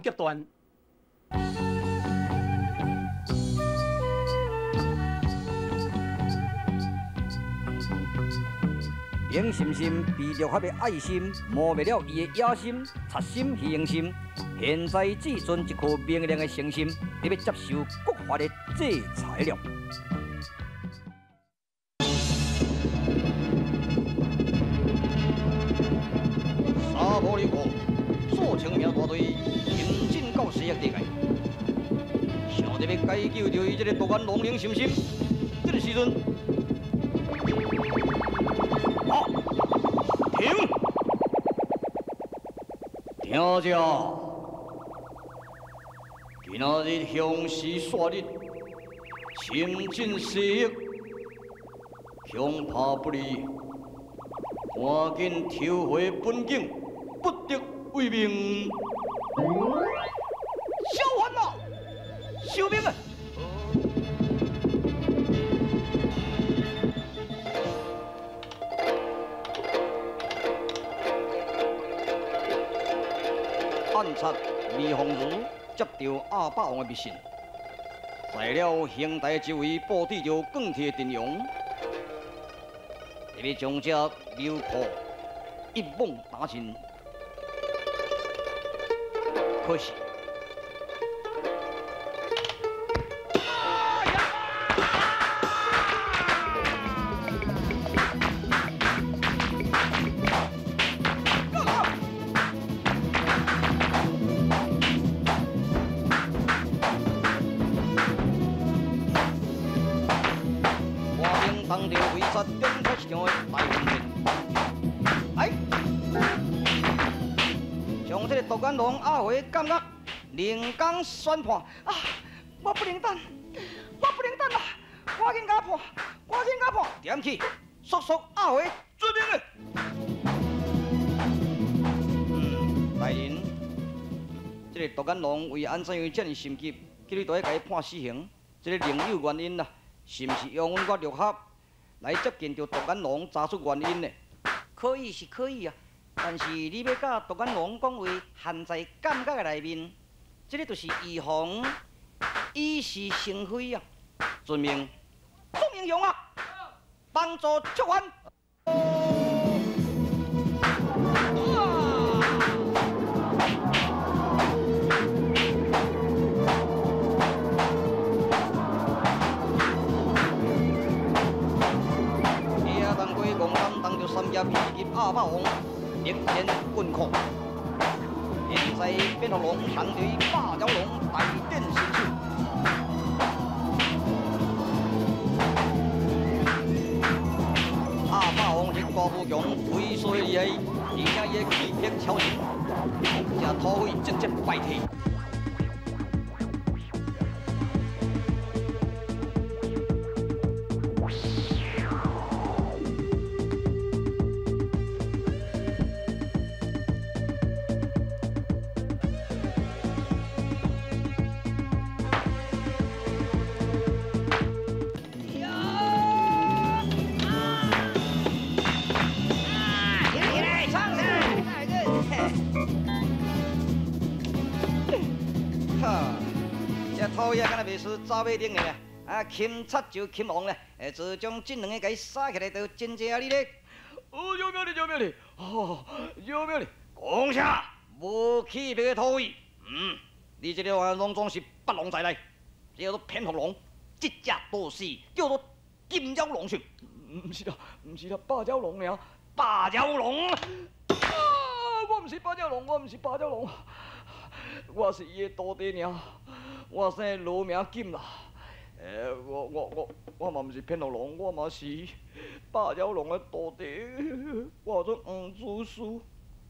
极端。凭心心被律法的爱心磨灭了伊的野心、贼心、虚荣心。现在只存一颗明亮的诚心，你要接受国法的制裁了。沙坡流国数千名大队行进到西域地界，想着要解救着伊这个独眼龙灵心心，这个时阵。 停！听着，今仔日乡试煞日，行进西域，恐怕不利，赶紧抽回本境，不得为命。小环呐，收兵啊！ 暗插微风如接到阿霸王的密信，在了兄台周围布置着更替的阵容，特要将这流寇一网打尽。可惜。 当着围杀中台市场的大混战，哎，将这个独眼龙阿回感觉临港宣判啊！我不能等，我不能等啦！赶紧甲判，赶紧甲判！点起，速速阿回遵命的。大人，这个独眼龙为安怎样这么心急，叫你都要甲伊判死刑？这个另有原因啦，是毋是用阮律法？ 来接近着独眼龙，查出原因呢？可以是可以啊，但是你要甲独眼龙讲话，含在感觉的内面，这个就是预防以是成非啊！遵命，宋英雄啊，帮助出案。三家皮及阿霸王力战棍苦，现在变头龙相对霸角龙大展身手。阿霸王是大富强，威水厉害，而且伊气魄超群，这土匪直接败退。 土爷敢若袂输早尾顶的啊，擒贼就擒王咧，自将这两个给杀起来，就真济啊你咧！哦，有命哩，有命哩！哦，有命哩！讲啥？无气魄的土匪，你这个龙总是八龙在内，叫做偏头龙，这只都是叫做金角龙兽。唔是啦，唔是啦，八角龙呀，八角龙！啊，我唔是八角龙，我唔是八角龙，我是伊的徒弟尔。 我姓罗名金啦，我嘛唔是偏头龙，我嘛是八角龙的徒弟，我做黄子书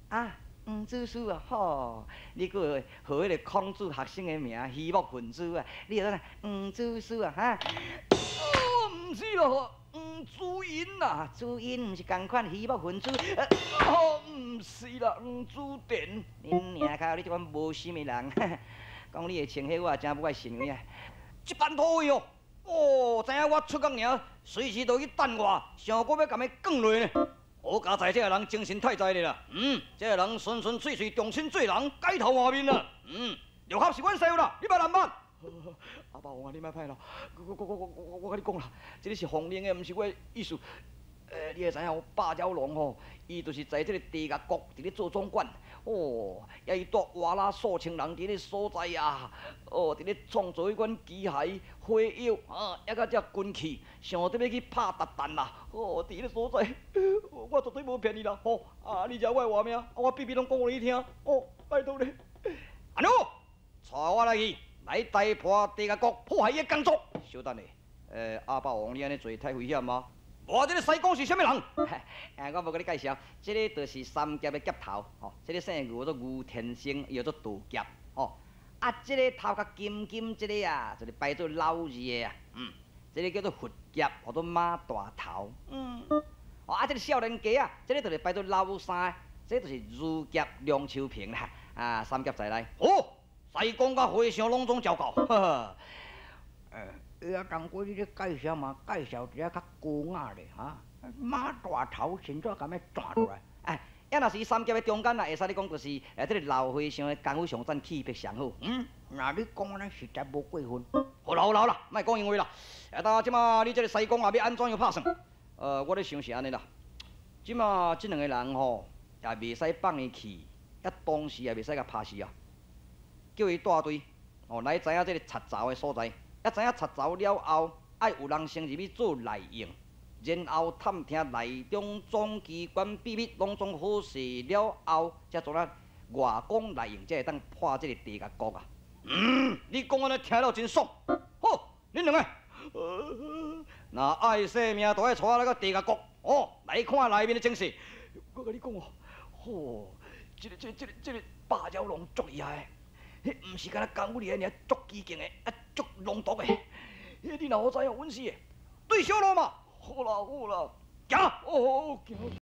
啊，黄子书啊，吼，你个和迄个孔子学生的名，虚木分子啊，你说黄子书啊，哈？哦，唔是咯，黄子英啦，子英唔是同款虚木分子，哦，唔是啦，黄子典，恁娘靠，你这款无心的人。讲你的情绪，我也真不爱信你啊！这班土匪哦，哦，知影我出国尔，随时都去等我，想讲要甲伊降落呢。我家在这个人精神太在哩啦。这个人顺顺遂遂，重新做人，改头换面啦。六合是阮师傅啦，你别难办。阿爸王啊，你莫歹啦，我甲你讲啦，这个是红令的，毋是我的意思。你会知影，芭蕉龙吼，伊就是在这个地下国伫咧做总管。也伊带瓦拉数千人伫咧所在啊。伫咧创造迄款机械、火药也甲遮军器，想得要去拍达弹啦。伫咧所在，我绝对无骗你啦。你遮我的话名，我秘密拢讲互你听。拜托你。阿奴，带我来去，来逮破地下国破坏伊的工作。小等下，阿爸王，你安尼做太危险吗？我这个西公是啥物人？我无甲你介绍，这个就是三甲的甲头，这个姓牛，叫做牛天生，又叫做杜甲，这个头壳金金，这个啊，就是拜做老二的啊，这个叫做佛甲，或者马大头，这个少年家啊，这个就是拜做老三，这就是儒甲梁秋平啦，三甲在内，西公甲和尚拢总照到，当过你咧介绍嘛，介绍一下较高雅咧马大头现在敢要抓落来？若是三甲的中间啦，会使你讲就是这个老和尚的功夫上赞，气魄上好。那你讲安尼实在无过分。好啦，莫讲因为啦。到即马你这个西公也要安怎样拍算？我咧想是安尼啦。即马这两个人吼，也袂使放伊去，当时也袂使甲拍死啊。叫伊带队，来知影这个贼巢的所在。知影贼巢了后，爱有人先入去做内应，然后探听内中总机关秘密，拢总好势了后，才做咱外公内应，才会当破这个地下国啊。你讲安尼听了真爽。好，恁两个，那爱生命都爱带我来个地下国，来看内面的情势。我甲你讲这个芭蕉龙足厉害。迄毋是敢若功夫厉害，尔足机警的，足龙毒的。迄你若好知影阮是的，对小路嘛。好啦，行，行。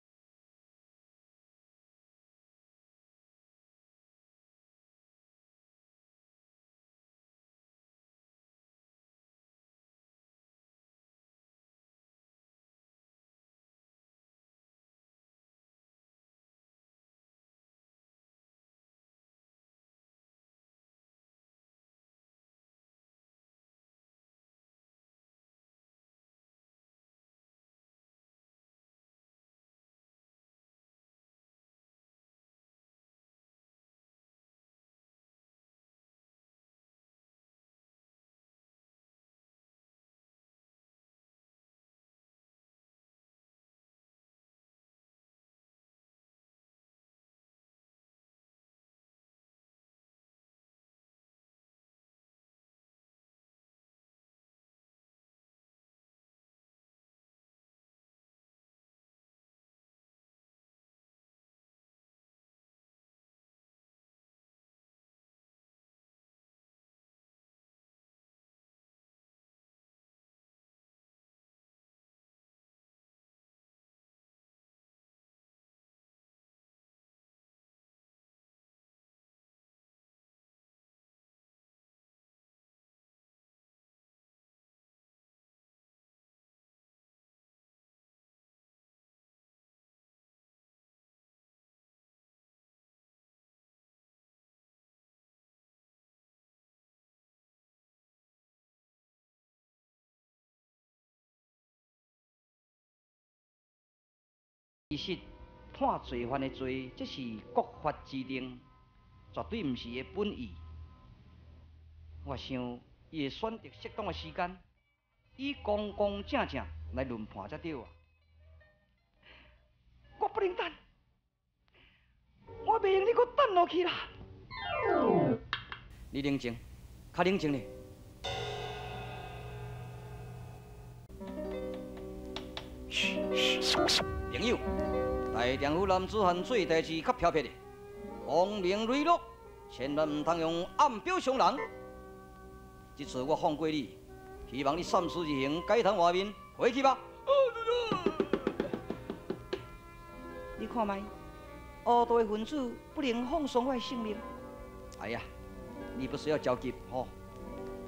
其实判罪犯的罪，这是国法之定，绝对毋是伊的本意。我想，伊会选择适当的时间，以公公正正来论判才对啊！我不能等，我袂用你搁等落去啦。你冷静，较冷静咧。朋友，大丈夫男子汉做代志较飘撇的，光明磊落，千万唔通用暗表伤人。这次我放过你，希望你三思而行，改头换面，回去吧。你看卖，恶道的分子不能放松我的性命。哎呀，你不是要焦急吼，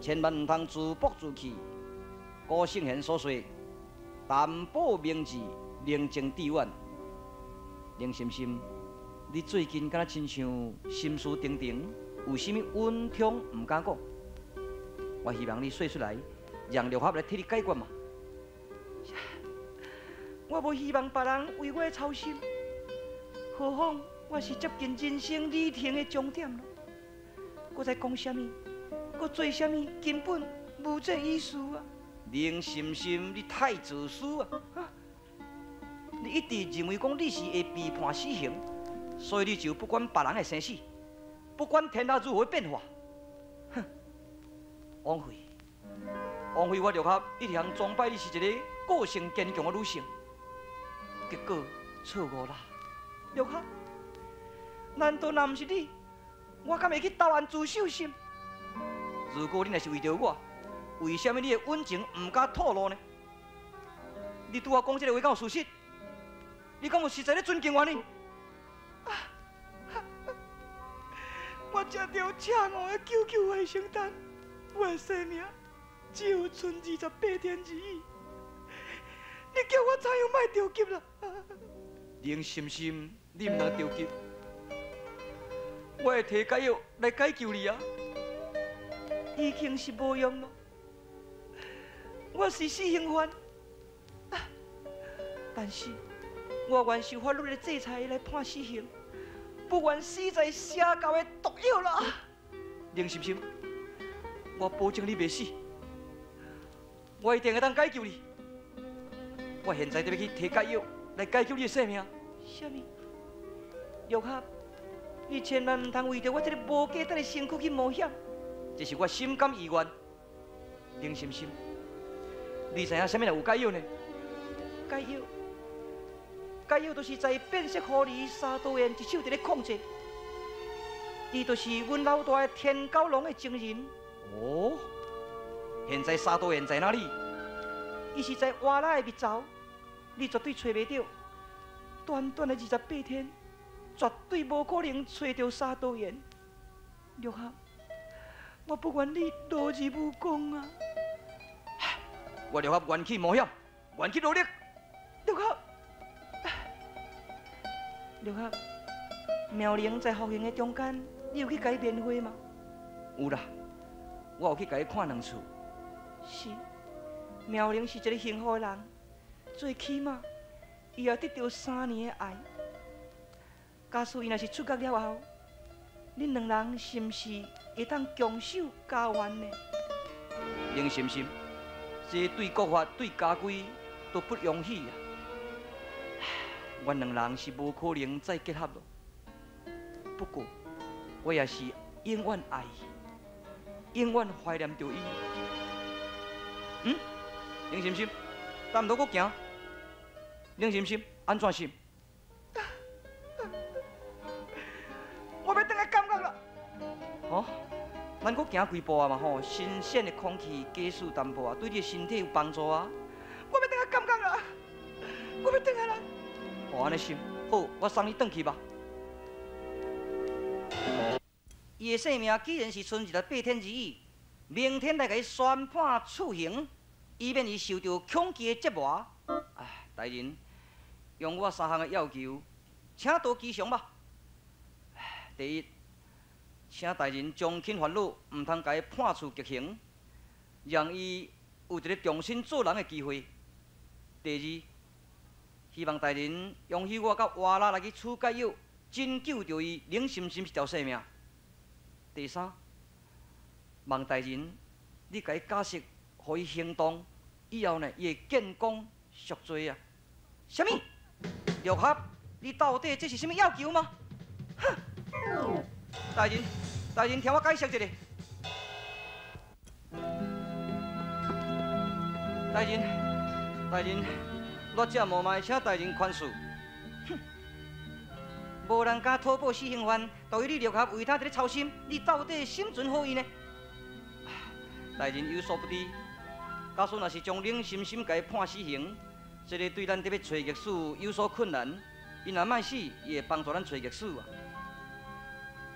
千万唔通自暴自弃。顾圣贤所说，淡泊明志，宁静致远，林心心，你最近敢若亲像心事重重，有啥物温痛唔敢讲？我希望你说出来，让六合来替你解决嘛。我无希望别人为我操心，何况我是接近人生旅程的终点咯。我在讲啥物？我做啥物？根本无这意思啊！林心心，你太自私啊！你一直认为讲你是会被判死刑，所以你就不管别人的生死，不管天下如何变化。哼，枉费！枉费我六合一直崇拜你是一个个性坚强的女性，结果错误啦！六合，难道若不是你，我敢会去投案自首心？如果你若是为着我，为什么你的温情唔敢吐露呢？你对我讲这个话，敢有事实？你敢有实在咧尊敬我呢？我这条赤红的救救外生蛋，我的生命只有剩28天而已。你叫我怎样莫着急啦？林心心，你唔能着急，我会摕解药来解救你啊！已经是无用咯，我是死刑犯，但是我愿受法律的制裁来判死刑，不愿死在社交的毒药啦。林心心，我保证你袂死，我一定会当解救你。我现在就要去摕解药来解救你的性命。什么？玉合，你千万唔通为着我这个无价值的身躯去冒险，这是我心甘意愿。林心心，你知影什么叫有解药呢？解药，解药就是在变色狐狸沙多燕一手伫咧控制，伊就是阮老大的天狗龙的情人。哦，现在沙多燕在哪里？伊是在瓦拉的密巢，你绝对找袂到。短短的28天，绝对无可能找到沙多燕。玉合，我不愿你落日无功啊！我玉合愿去冒险，愿去努力。玉合，玉合，妙玲在服刑的中间，你有去甲伊面会吗？有啦，我有去甲伊看2次。是。妙玲是一个幸福的人，最起码伊也得到3年的爱。假使伊若是出狱了后，恁2人是毋是会当强守家园呢？林心心，这对国法对家规都不容许啊！阮2人是无可能再结合了。不过，我也是永远爱伊，永远怀念着伊。林心心，咱唔通搁行？林心心，安怎是？我要等下感觉啦。哦，咱搁行几步啊嘛吼，新鲜的空气加速淡薄啊，对你的身体有帮助啊。我要等下感觉啦，我要等下啦。哦，安尼行，好，我送你转去吧。伊的性命既然是剩28天而已，明天来给伊宣判处刑。以免伊受到恐惧的折磨。哎，大人，用我3项的要求，请多吉祥吧。第一，请大人将轻法律唔通甲伊判处极刑，让伊有一个重新做人的机会。第二，希望大人容许我到瓦拉来去处解药，拯救着伊林心心一条性命。第三，望大人你甲伊解释，互伊行动。以后呢，伊会建功赎罪啊！什么？玉合，你到底这是什么要求吗？哼！大人，大人，听我解释一下。大人，大人，我这无卖，请大人宽恕。哼！无人敢讨报死刑犯，对于你玉合为他伫咧操心，你到底心存何意呢？大人有所不知。假使若是将林心心甲伊判死刑，这个对咱特别找狱师有所困难。伊若卖死，伊会帮助咱找狱师啊。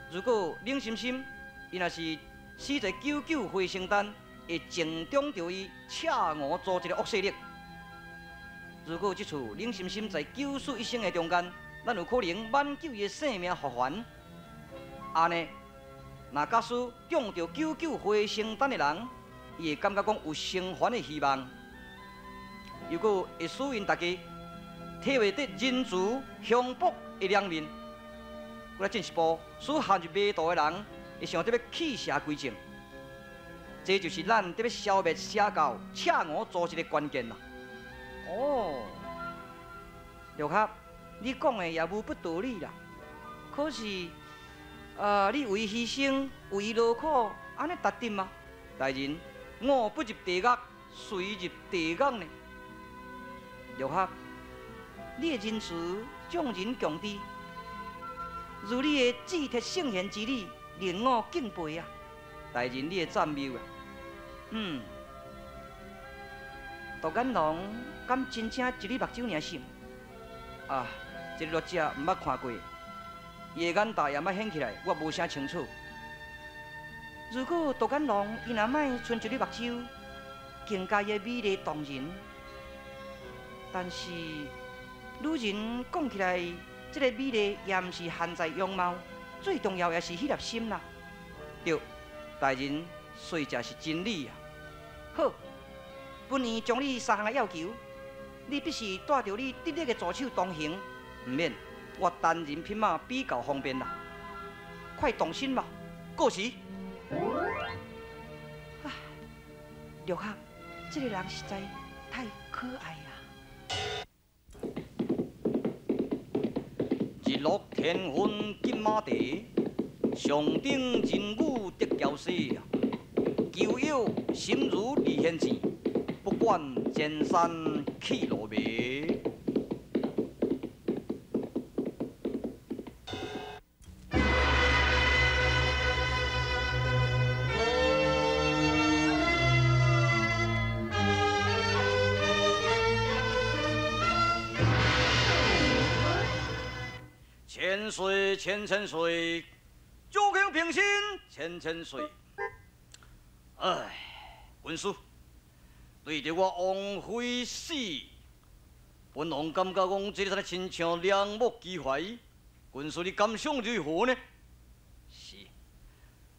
如果林心心伊若是死在99回生丹，会正中着伊赤งู做一个恶势力。如果这次林心心在九死一生的中间，咱有可能挽救伊的性命复原。安尼，若假使中着99岁生蛋的人，伊会感觉讲有生还的希望。如果会使因大家体会得人慈乡薄的两面，我来进一步使陷入迷途的人会想得要弃邪归正。这就是咱得要消灭邪教、邪恶组织的关键啦。哦，陆克，你讲的也无不道理啦。可是，你为牺牲、为劳苦，安尼值得吗？大人，我不入地狱，谁入地狱呢？陆克，你的仁慈众人共知，如你的志铁圣贤之理，令我敬佩啊！大人，你的赞美啊！杜眼龙敢真正一粒目睭尔闪？啊，这个弱者毋捌看过，伊的眼大也捌显起来，我无啥清楚。如果杜眼龙伊若卖剩一粒目睭，更加伊的美丽动人。但是，女人讲起来，这个美丽也毋是限在容貌，最重要也是迄粒心啦。对，大人说这是真理啊。好，本年将你3项的要求，你必须带着你得力的助手同行，唔免我单人匹马比较方便啦。快动身吧，过时。啊，陆克，这个人实在太可爱呀！日落天昏金马地，上顶人语得骄势啊！求友心如离弦箭，不管千山起落梅。千岁千岁，祝庆平身千岁。唉，文书，对着我王妃死，本王感觉讲这个亲像良木齐怀。文书你感想如何呢？是，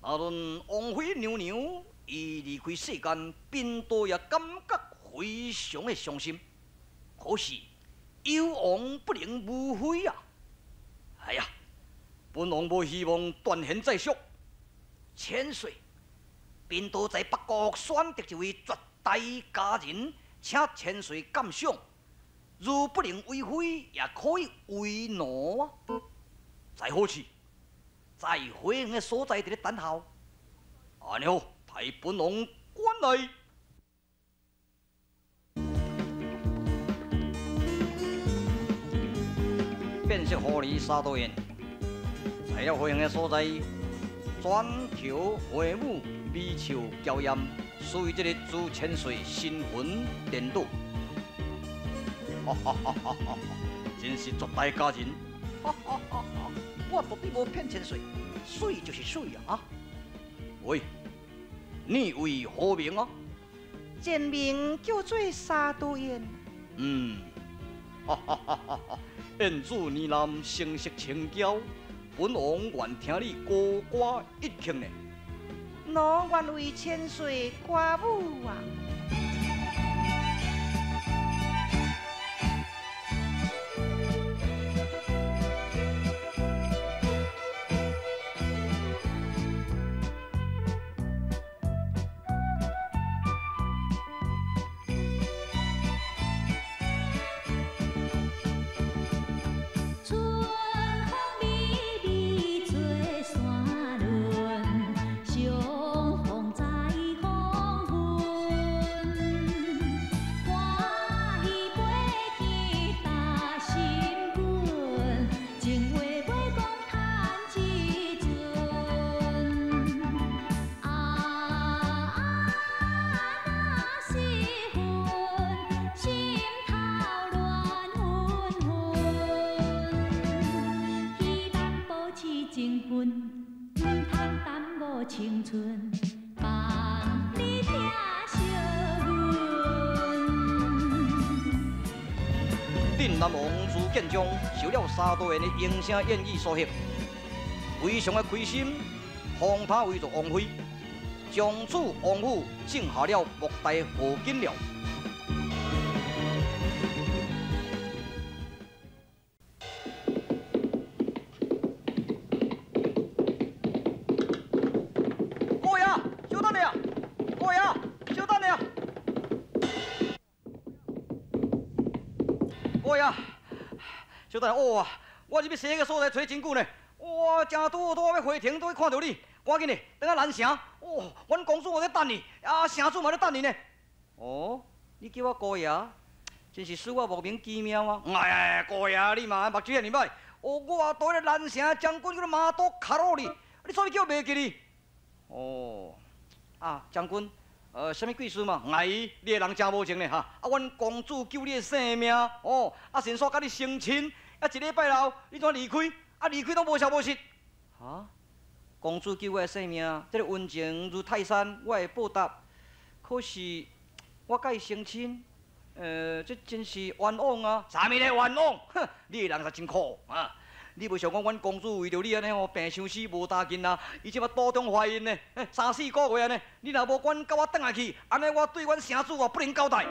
那论王妃娘娘伊离开世间，并多也感觉非常的伤心。可是有王不能无妃啊！哎呀，本王无希望断弦再续。千岁，并都在北国选择一位绝代佳人，请千岁鉴赏。如不能为妃，也可以为奴啊。再好去，在回营的所在伫咧等候。安尼好，替本王管来。变色狐狸沙多燕，在了回营的所在，转头回舞，美秀娇艳，属于这个朱千岁新魂颠倒。哈哈哈哈哈！真是绝代佳人！哈哈哈哈！我绝对无骗千岁，水就是水啊！喂，你为何名啊？真名叫做沙多燕。哈哈哈哈哈！燕子呢男，声色清娇，本王愿听你歌歌一曲呢。我愿为千岁歌舞啊！青春，望你听惜阮。定南王朱建中受了3多元的营声演绎所吸，非常的开心，封他为做王妃。从此王府种下了莫大好景了。姑爷，稍等下，姑爷，稍等下。姑爷，稍等下，哇！我入去西个所在找真久呢，哇，正拄好要回庭，都会看到你，赶紧的，等下南城。哦，阮公主我在等你，啊，城主嘛在等你呢。哦，你叫我姑爷，真是使我莫名其妙啊！哎，姑爷，你嘛目睭遐尼歹。哦，我到咧南城将军，叫做马都卡路里，你所以叫袂记你？哦，啊，将军，什么贵事嘛？哎，你个人真无情呢哈！啊，阮公主救你的性命，哦，啊，先煞甲你成亲，啊，一礼拜后你怎离开？啊，离开都无消无息。啊？公主救我的性命，这个恩情如泰山，我会报答。可是我甲伊成亲，这真是冤枉啊！啥物咧冤枉？哼，你个人可真苦啊！你袂想讲，阮公主为着你安尼哦，病相思无大劲啊！伊即马肚中怀孕呢，3、4个月安尼，你若无管，甲我转来去，安尼我对阮城主哦不能交代。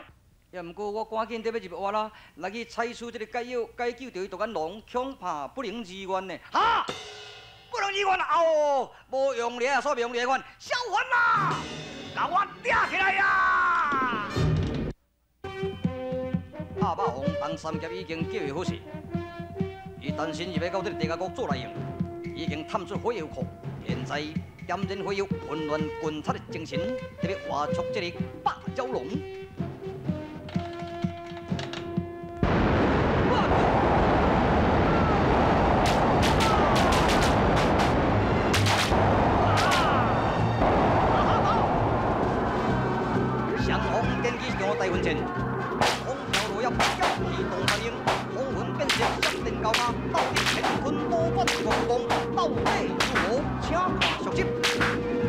也毋过我赶紧得要入狱啦，来去采取这个解药解救着伊，独眼龙恐怕不能如愿呢。哈！不能如愿啊！哦，无用咧啊，所用咧款，小凡啦，甲我抓起来呀！阿爸王东三劫已经计划好势，伊担心伊要到这个地下国做内应，已经探出火药库，现在点燃火药，混乱军察的精神，特别画出这个霸蛟龙。大混战，空调落入妖气动反应，空魂变成闪电高压，到底乾坤多转无动，到底如何？请看续集。